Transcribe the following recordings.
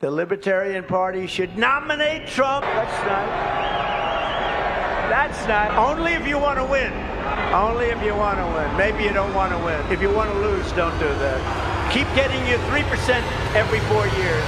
The Libertarian Party should nominate Trump. That's not. Only if you want to win. Only if you want to win. Maybe you don't want to win. If you want to lose, don't do that. Keep getting your 3% every 4 years.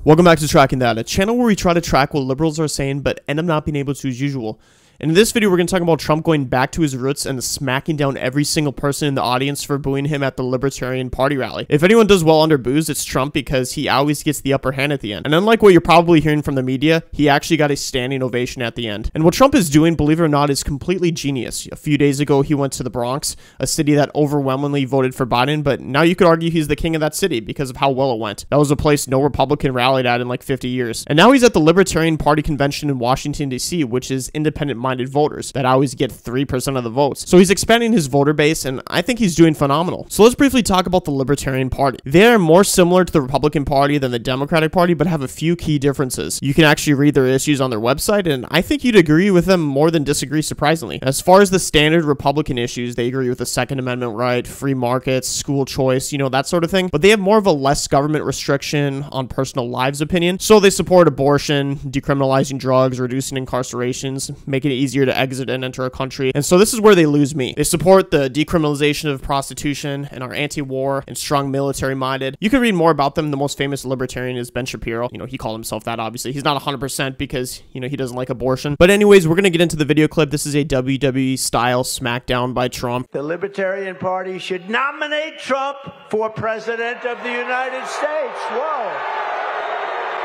Welcome back to Tracking That, a channel where we try to track what liberals are saying but end up not being able to as usual. And in this video, we're going to talk about Trump going back to his roots and smacking down every single person in the audience for booing him at the Libertarian Party rally. If anyone does well under boos, it's Trump because he always gets the upper hand at the end. And unlike what you're probably hearing from the media, he actually got a standing ovation at the end. And what Trump is doing, believe it or not, is completely genius. A few days ago, he went to the Bronx, a city that overwhelmingly voted for Biden, but now you could argue he's the king of that city because of how well it went. That was a place no Republican rallied at in like 50 years. And now he's at the Libertarian Party convention in Washington, D.C., which is independent-minded voters that always get 3% of the votes. So he's expanding his voter base, and I think he's doing phenomenal. So let's briefly talk about the Libertarian Party. They are more similar to the Republican Party than the Democratic Party, but have a few key differences. You can actually read their issues on their website, and I think you'd agree with them more than disagree, surprisingly. As far as the standard Republican issues, they agree with the Second Amendment right, free markets, school choice, you know, that sort of thing. But they have more of a less government restriction on personal lives opinion. So they support abortion, decriminalizing drugs, reducing incarcerations, making it easier to exit and enter a country. And so this is where they lose me. They support the decriminalization of prostitution and are anti-war and strong military minded. You can read more about them. The most famous libertarian is Ben Shapiro. You know, he called himself that, obviously. He's not 100% because, you know, he doesn't like abortion. But anyways, we're going to get into the video clip. This is a WWE style smackdown by Trump. The Libertarian Party should nominate Trump for President of the United States. Whoa.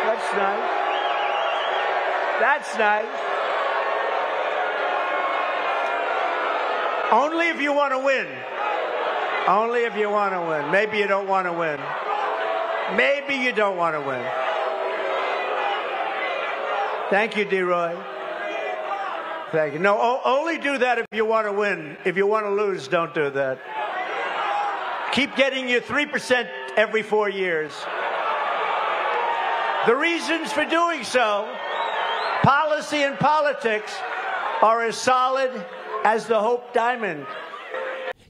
That's nice. That's nice. Only if you want to win. Only if you want to win. Maybe you don't want to win. Maybe you don't want to win. Thank you, D-Roy. Thank you. No, only do that if you want to win. If you want to lose, don't do that. Keep getting your 3% every 4 years. The reasons for doing so, policy and politics, are as solid as the Hope Diamond.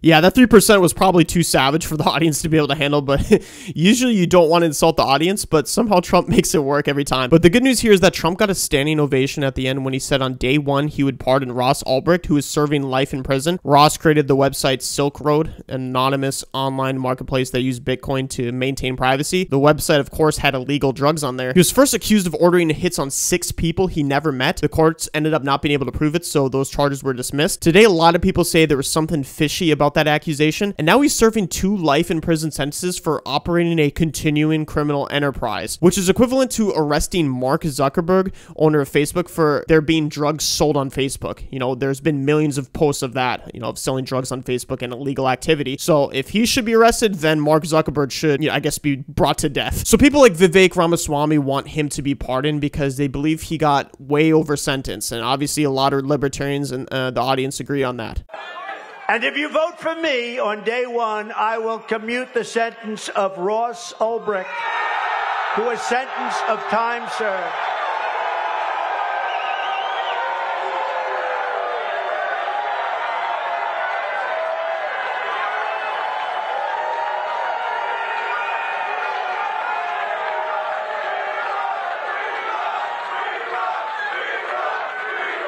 Yeah, that 3% was probably too savage for the audience to be able to handle, but usually you don't want to insult the audience, but somehow Trump makes it work every time. But the good news here is that Trump got a standing ovation at the end when he said on day one he would pardon Ross Ulbricht, who is serving life in prison. Ross created the website Silk Road, an anonymous online marketplace that used Bitcoin to maintain privacy. The website, of course, had illegal drugs on there. He was first accused of ordering hits on 6 people he never met. The courts ended up not being able to prove it, so those charges were dismissed. Today, a lot of people say there was something fishy about that accusation, and now he's serving 2 life in prison sentences for operating a continuing criminal enterprise, which is equivalent to arresting Mark Zuckerberg, owner of Facebook, for there being drugs sold on Facebook. You know, there's been millions of posts of that, you know, of selling drugs on Facebook and illegal activity. So if he should be arrested, then Mark Zuckerberg should, you know, I guess, be brought to death. So people like Vivek Ramaswamy want him to be pardoned because they believe he got way over sentenced, and obviously a lot of libertarians and the audience agree on that. And if you vote for me on day one, I will commute the sentence of Ross Ulbricht to a sentence of time served.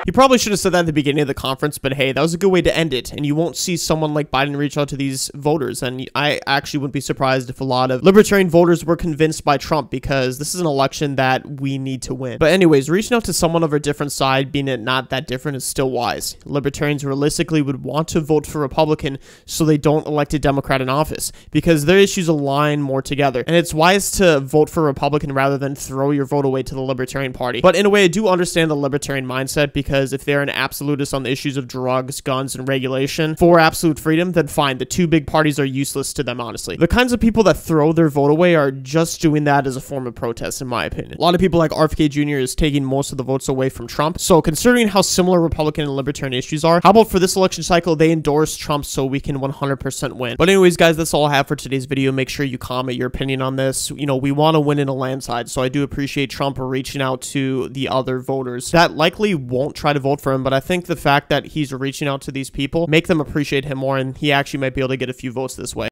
He probably should have said that at the beginning of the conference, but hey, that was a good way to end it, and you won't see someone like Biden reach out to these voters, and I actually wouldn't be surprised if a lot of libertarian voters were convinced by Trump, because this is an election that we need to win. But anyways, reaching out to someone of a different side, being it not that different, is still wise. Libertarians realistically would want to vote for Republican so they don't elect a Democrat in office, because their issues align more together, and it's wise to vote for Republican rather than throw your vote away to the Libertarian Party. But in a way, I do understand the libertarian mindset, because if they're an absolutist on the issues of drugs, guns, and regulation for absolute freedom, then fine. The 2 big parties are useless to them, honestly. The kinds of people that throw their vote away are just doing that as a form of protest, in my opinion. A lot of people like RFK Jr. is taking most of the votes away from Trump. So considering how similar Republican and Libertarian issues are, how about for this election cycle, they endorse Trump so we can 100% win. But anyways, guys, that's all I have for today's video. Make sure you comment your opinion on this. You know, we want to win in a landslide, so I do appreciate Trump reaching out to the other voters that likely won't try to to vote for him, but I think the fact that he's reaching out to these people make them appreciate him more, and he actually might be able to get a few votes this way.